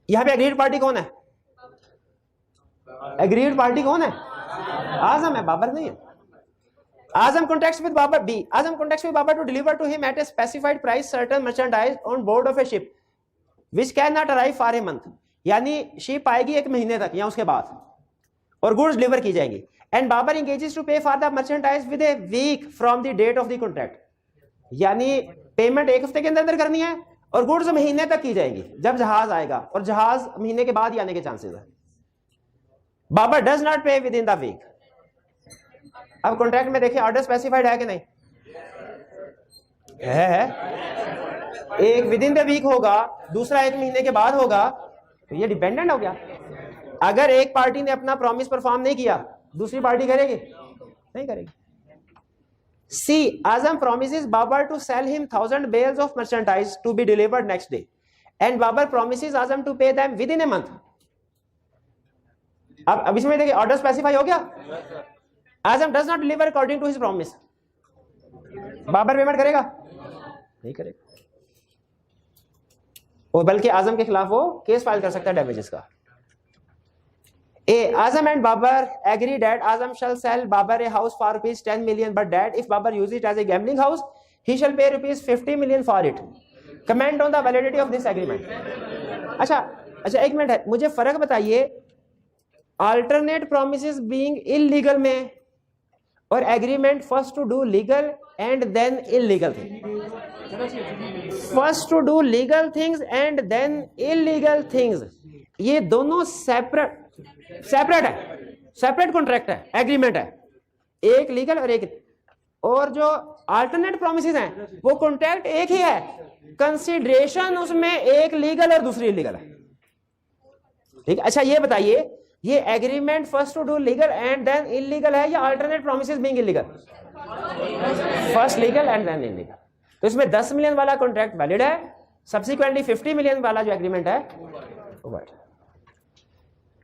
यहां पे एग्रीड पार्टी कौन है? एग्रीड पार्टी कौन है? आजम है, बाबर नहीं है। Azam contracts with Babar. B, Azam contracts with Babar to deliver to him at a specified price certain merchandise on board of a ship which can not arrive for a month. यानी शिप आएगी एक महीने तक या उसके बाद, और गुड्स डिलीवर की जाएंगी। And Babar engages to pay for the merchandise with a week from the date of the contract. यानी पेमेंट एक हफ्ते के अंदर करनी है और गुड्स महीने तक की जाएगी जब जहाज आएगा, और जहाज महीने के बाद ही आने के चांसेस है। बाबर डज नॉट पे विद इन द वीक। अब कॉन्ट्रैक्ट में देखिए ऑर्डर स्पेसिफाइड है कि नहीं? है। एक विद इन द वीक होगा, दूसरा एक महीने के बाद होगा, तो ये डिपेंडेंट हो गया। अगर एक पार्टी ने अपना प्रॉमिस परफॉर्म नहीं किया, दूसरी पार्टी करेगी? नहीं करेगी। सी, आजम promises Babar to sell him 1000 bales of merchandise to be delivered next day, and Babar promises Azam to pay them within a month. अब इसमें देखिए ऑर्डर स्पेसिफाई हो गया। Azam does not deliver according to his promise, Babar payment करेगा? नहीं करेगा, और बल्कि आजम के खिलाफ वो केस फाइल कर सकता है डैमेजेस का। A, Azam and Babar agree that Azam shall sell Babar a house for rupees 10 million, but that if Babar uses it as a gambling house, he shall pay rupees 50 million for it. Comment on the validity of this agreement. अच्छा एक मिनट है, मुझे फर्क बताइए alternate promises being illegal में और agreement first to do legal and then illegal things. First to do legal things and then illegal things, ये दोनों सेपरेट है, सेपरेट कॉन्ट्रैक्ट है, एग्रीमेंट है, एक लीगल और एक, और जो अल्टरनेट प्रोमिसेस हैं वो कॉन्ट्रैक्ट एक ही है, कंसीडरेशन उसमें एक लीगल और दूसरी इलीगल है। ठीक है, अच्छा ये बताइए, ये agreement first to do legal and then illegal है या alternate promises being illegal? First legal and then illegal. तो इसमें 10 मिलियन वाला कॉन्ट्रैक्ट वैलिड है, सब्सिक्वेंटली 50 मिलियन वाला जो एग्रीमेंट है वो वैलिड है।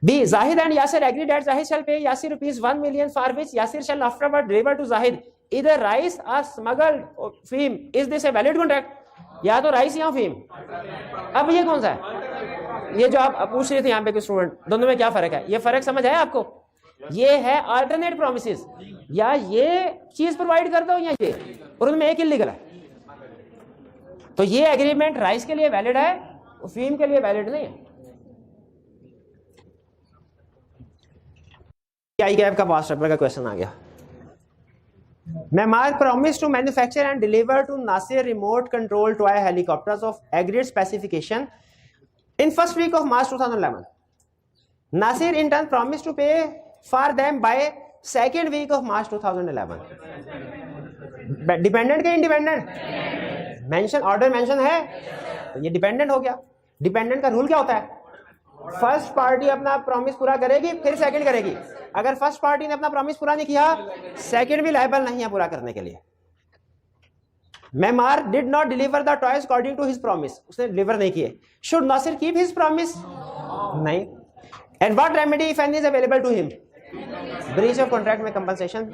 B, Zahid and Yasir agree that Zahid shall pay Yasir rupees 1 million for which Yasir shall afterward deliver to Zahid either rice or smuggled fame. Is this a valid contract? या तो राइस या फीम। अब ये कौन सा है? ये जो आप पूछ रहे थे यहाँ पे कोई स्टूडेंट, दोनों में क्या फर्क है? ये फर्क समझ आया आपको? ये है अल्टरनेट प्रोमिसेस, या ये चीज प्रोवाइड कर दो या ये, और उनमें एक इलीगल है। तो ये एग्रीमेंट राइस के लिए वैलिड है, फीम के लिए वैलिड नहीं है। आई गैप का पास्ट पेपर का क्वेश्चन आ गया। Memar promised to manufacture and deliver to Nasir remote control toy helicopters of agreed specification in first week of March 2011. Nasir in turn promised to pay for them by second week of March 2011. Dependent क्या इंडिपेंडेंट? मेंशन ऑर्डर मेंशन है तो ये डिपेंडेंट हो गया। डिपेंडेंट का रूल क्या होता है? फर्स्ट पार्टी अपना प्रॉमिस पूरा करेगी फिर सेकंड करेगी। अगर फर्स्ट पार्टी ने अपना प्रॉमिस पूरा नहीं किया सेकंड भी लायबल नहीं है पूरा करने के लिए। Memar did not deliver the toys according to his promise. उसने डिलीवर नहीं किए। Should Nasir keep his promise? नहीं। And what remedy if any is available to him? Breach of contract में compensation।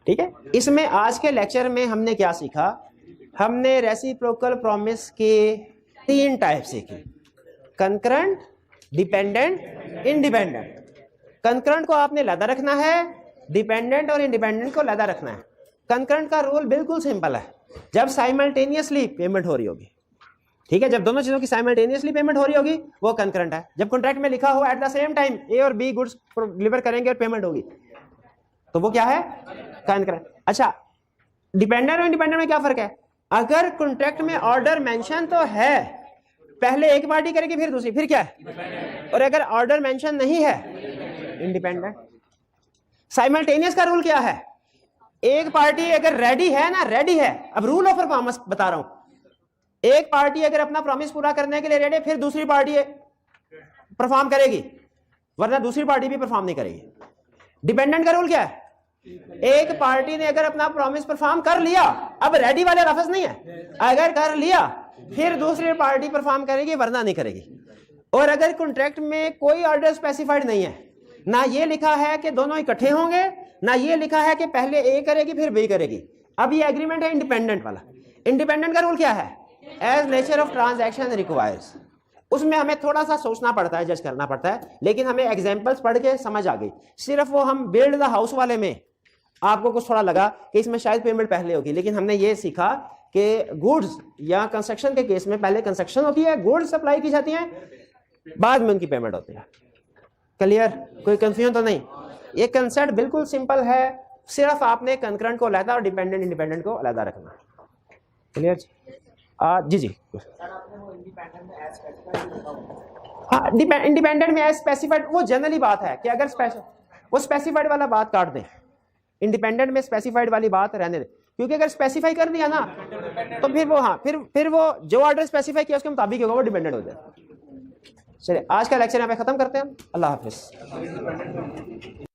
ठीक है, इसमें आज के लेक्चर में हमने क्या सीखा? हमने रेसिप्रोकल प्रॉमिस के 3 टाइप सीखे, कंकरेंट, डिपेंडेंट, इंडिपेंडेंट। कंकरेंट को आपने लदा रखना है, डिपेंडेंट और इंडिपेंडेंट को लदा रखना है। कंकरेंट का रूल बिल्कुल सिंपल है, जब साइमल्टेनियसली पेमेंट हो रही होगी, ठीक है, जब दोनों चीजों की साइमल्टेनियसली पेमेंट हो रही होगी वो कंकरेंट है। जब कॉन्ट्रैक्ट में लिखा हो एट द सेम टाइम ए और बी गुड्स डिलीवर करेंगे और पेमेंट होगी तो वो क्या है? कंकरेंट। अच्छा, डिपेंडेंट और इंडिपेंडेंट में क्या फर्क है? अगर कॉन्ट्रैक्ट में ऑर्डर मेंशन तो है, पहले एक पार्टी करेगी फिर दूसरी, फिर क्या है? और अगर ऑर्डर मेंशन नहीं है, इंडिपेंडेंट। साइमल्टेनियस का रूल क्या है? एक पार्टी अगर रेडी है ना, रेडी है, अब रूल ऑफ परफॉर्मेंस बता रहा हूं, एक पार्टी अगर अपना प्रॉमिस पूरा करने के लिए रेडी है फिर दूसरी पार्टी परफॉर्म करेगी, वरना दूसरी पार्टी भी परफॉर्म नहीं करेगी। डिपेंडेंट का रूल क्या है? एक पार्टी ने अगर अपना प्रॉमिस परफॉर्म कर लिया, अब रेडी वाले लफ्ज नहीं है, अगर कर लिया फिर दूसरी पार्टी परफॉर्म करेगी वरना नहीं करेगी। और अगर कॉन्ट्रैक्ट में कोई ऑर्डर स्पेसिफाइड नहीं है, ना ये लिखा है कि दोनों इकट्ठे होंगे, ना ये लिखा है कि पहले ए करेगी फिर बी करेगी, अब ये एग्रीमेंट है इंडिपेंडेंट वाला। इंडिपेंडेंट का रूल क्या है? As nature of transaction requires. उसमें हमें थोड़ा सा सोचना पड़ता है, जज करना पड़ता है, लेकिन हमें एग्जांपल्स पढ़ के समझ आ गई। सिर्फ वो हम बिल्ड द हाउस वाले में आपको कुछ थोड़ा लगा कि इसमें शायद पेमेंट पहले होगी, लेकिन हमने ये सीखा कि गुड्स या कंस्ट्रक्शन के केस में पहले कंस्ट्रक्शन होती है, गुड्स सप्लाई की जाती हैं, बाद में उनकी पेमेंट होती है। क्लियर? कोई कंफ्यूजन तो नहीं? ये कंसेप्ट बिल्कुल सिंपल है, सिर्फ आपने कंकरेंट को अलग और डिपेंडेंट इंडिपेंडेंट को अलग रखना। क्लियर जी? जी जी। हाँ, इंडिपेंडेंट में एज स्पेसिफाइड वो जनरली बात है कि अगर वो स्पेसिफाइड वाला बात काट दें, इंडिपेंडेंट में स्पेसिफाइड वाली बात रहने दें, क्योंकि अगर स्पेसिफाई कर दिया ना तो फिर वो फिर वो जो ऑर्डर स्पेसिफाई किया उसके मुताबिक होगा, वो डिपेंडेंट हो जाए। चलिए आज का लेक्चर यहाँ पे खत्म करते हैं। अल्लाह हाफिज।